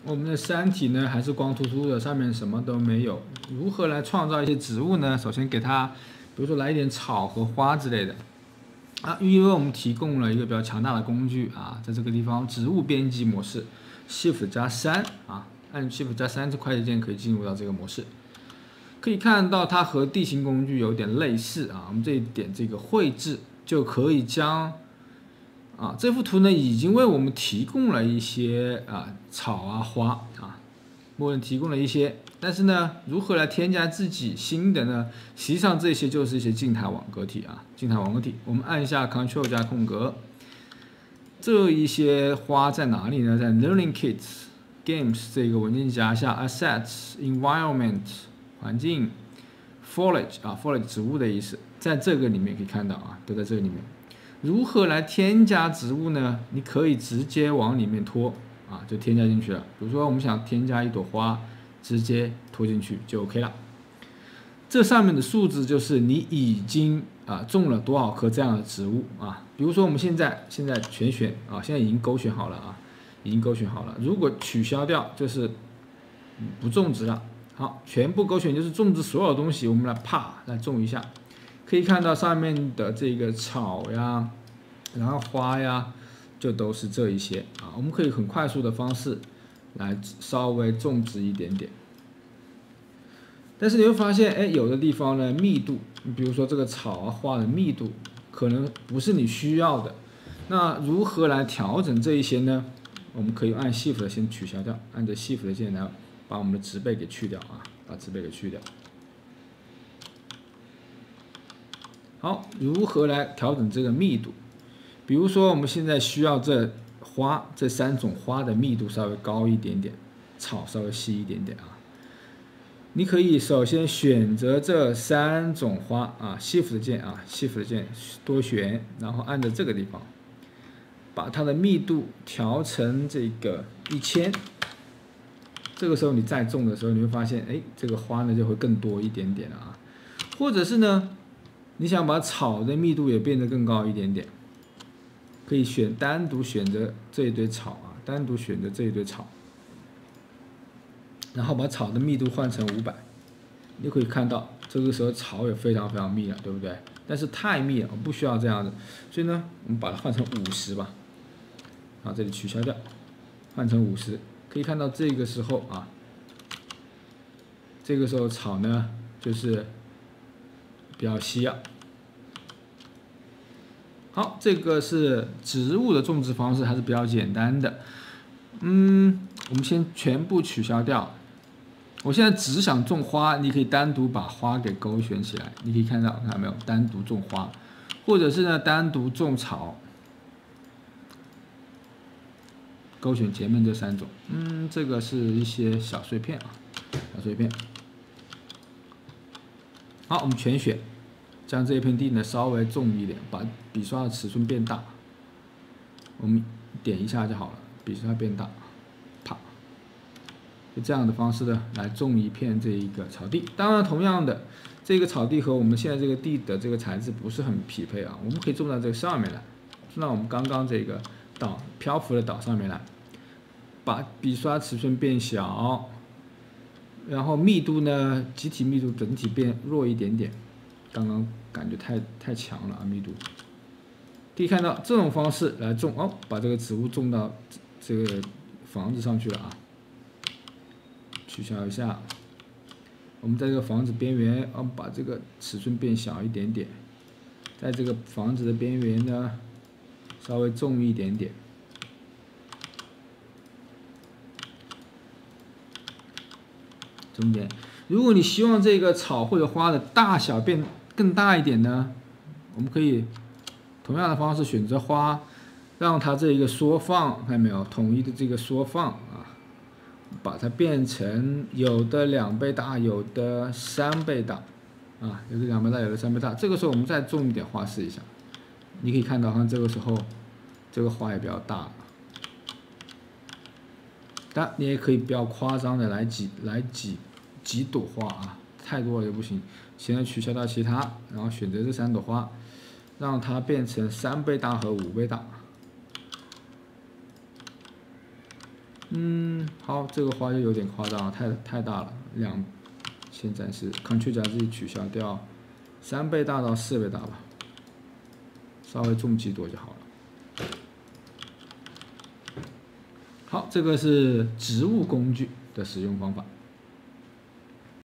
我们的山体呢还是光秃秃的，上面什么都没有。如何来创造一些植物呢？首先给它，比如说来一点草和花之类的啊，因为我们提供了一个比较强大的工具啊，在这个地方植物编辑模式 ，Shift 加3啊，按 Shift 加3这快捷键可以进入到这个模式。可以看到它和地形工具有点类似啊，我们这一点这个绘制就可以将。这幅图呢已经为我们提供了一些草啊花啊，默认提供了一些，但是呢，如何来添加自己新的呢？实际上这些就是一些静态网格体啊，静态网格体。我们按一下 Ctrl 加空格，这一些花在哪里呢？在 Learning Kits Games 这个文件夹下 Assets Environment 环境 Foliage Foliage 植物的意思，在这个里面可以看到啊，都在这个里面。如何来添加植物呢？你可以直接往里面拖啊，就添加进去了。比如说我们想添加一朵花，直接拖进去就 OK 了。这上面的数字就是你已经种了多少棵这样的植物啊。比如说我们现在全选啊，现在已经勾选好了啊，已经勾选好了。如果取消掉就是不种植了。好，全部勾选就是种植所有东西，我们来种一下。可以看到上面的这个草呀，然后花呀，就都是这一些啊。我们可以很快速的方式来稍微种植一点点。但是你会发现，有的地方呢密度，比如说这个草啊花的密度可能不是你需要的。那如何来调整这一些呢？我们可以按 Shift 先取消掉，按着 Shift 键来把我们的植被给去掉啊，把植被给去掉。好，如何来调整这个密度？比如说，我们现在需要这3种花的密度稍微高一点点，草稍微细一点点啊。你可以首先选择这3种花啊 ，Shift 键多选，然后按着这个地方，把它的密度调成这个1000。这个时候你再种的时候，你会发现，这个花呢就会更多一点点了啊。或者是呢？你想把草的密度也变得更高一点点，可以单独选择这一堆草啊，单独选择这一堆草，然后把草的密度换成500，你可以看到这个时候草也非常非常密了，对不对？但是太密了，我不需要这样的，所以呢，我们把它换成50吧，啊，这里取消掉，换成50，可以看到这个时候啊，这个时候草呢就是比较稀啊。好，这个是植物的种植方式，还是比较简单的。我们先全部取消掉。我现在只想种花，你可以单独把花给勾选起来。你可以看到没有？单独种花，或者是呢单独种草，勾选前面这3种。这个是一些小碎片啊，小碎片。好，我们全选。将这一片地呢稍微重一点，把笔刷的尺寸变大，我们点一下就好了，笔刷变大，啪，就这样的方式呢来种一片这一个草地。当然，同样的，这个草地和我们现在这个地的这个材质不是很匹配啊，我们可以种到这个上面来，种到我们刚刚这个漂浮的岛上面来，把笔刷尺寸变小，然后密度呢，集体密度整体变弱一点点。刚刚感觉太强了啊，密度。可以看到这种方式来种把这个植物种到这个房子上去了啊。取消一下，我们在这个房子边缘，把这个尺寸变小一点点，在这个房子的边缘呢，稍微重一点点。中间，如果你希望这个草或者花的大小变更大一点呢，我们可以同样的方式选择花，让它这一个缩放，看到没有？统一的这个缩放啊，把它变成有的2倍大，有的3倍大，啊，有的2倍大，有的3倍大。这个时候我们再种一点花试一下，你可以看到，像这个时候这个花也比较大了。但你也可以比较夸张的来几朵花啊，太多了就不行。现在取消掉其他，然后选择这3朵花，让它变成3倍大和5倍大。好，这个花就有点夸张了，太大了，先暂时 Ctrl 加 Z 取消掉，3倍大到4倍大吧，稍微重击多就好了。好，这个是植物工具的使用方法。